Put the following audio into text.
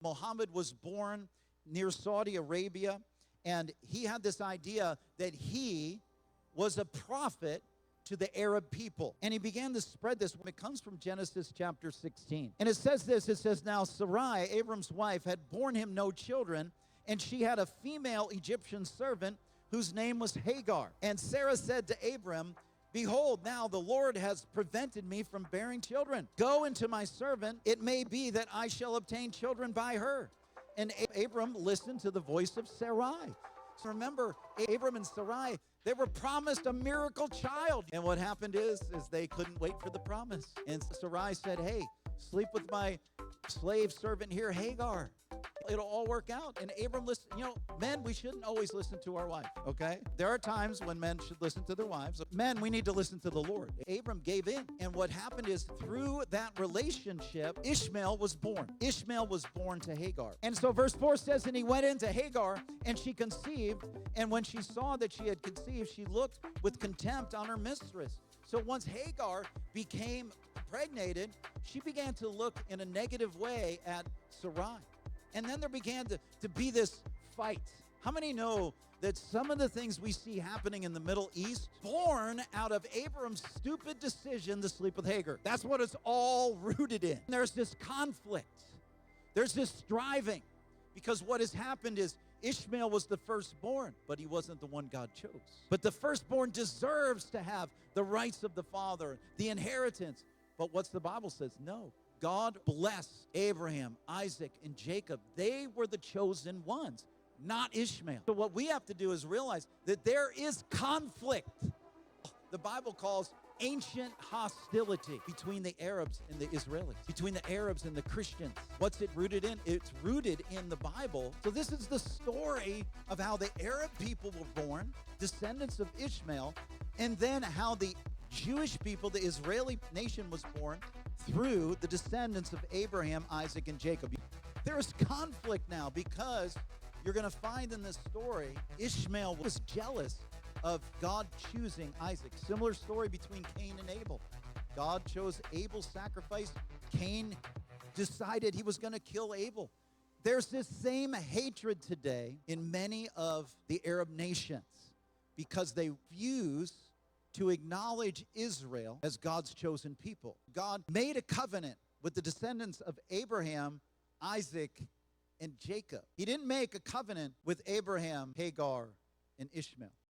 Muhammad was born near Saudi Arabia, and he had this idea that he was a prophet to the Arab people. And he began to spread this. It comes from Genesis chapter 16. And it says this, it says, now Sarai, Abram's wife, had borne him no children, and she had a female Egyptian servant whose name was Hagar. And Sarah said to Abram, behold, now the Lord has prevented me from bearing children. Go into my servant. It may be that I shall obtain children by her. And Abram listened to the voice of Sarai. So remember, Abram and Sarai, they were promised a miracle child. And what happened is they couldn't wait for the promise. And Sarai said, hey, sleep with my slave servant here, Hagar. It'll all work out. And Abram listened. You know, men, we shouldn't always listen to our wife, okay? There are times when men should listen to their wives. Men, we need to listen to the Lord. Abram gave in. And what happened is through that relationship, Ishmael was born. Ishmael was born to Hagar. And so verse 4 says, and he went into Hagar, and she conceived. And when she saw that she had conceived, she looked with contempt on her mistress. So once Hagar became impregnated, she began to look in a negative way at Sarai. And then there began to be this fight. How many know that some of the things we see happening in the Middle East, born out of Abram's stupid decision to sleep with Hagar? That's what it's all rooted in. There's this conflict. There's this striving. Because what has happened is Ishmael was the firstborn, but he wasn't the one God chose. But the firstborn deserves to have the rights of the father, the inheritance. But what's the Bible says? No. God blessed Abraham, Isaac, and Jacob. They were the chosen ones, not Ishmael. So what we have to do is realize that there is conflict. The Bible calls ancient hostility between the Arabs and the Israelis, between the Arabs and the Christians. What's it rooted in? It's rooted in the Bible. So this is the story of how the Arab people were born, descendants of Ishmael, and then how the Jewish people, the Israeli nation, was born through the descendants of Abraham, Isaac, and Jacob. There is conflict now because you're going to find in this story, Ishmael was jealous of God choosing Isaac. Similar story between Cain and Abel. God chose Abel's sacrifice. Cain decided he was going to kill Abel. There's this same hatred today in many of the Arab nations because they refuse to acknowledge Israel as God's chosen people. God made a covenant with the descendants of Abraham, Isaac, and Jacob. He didn't make a covenant with Abraham, Hagar, and Ishmael.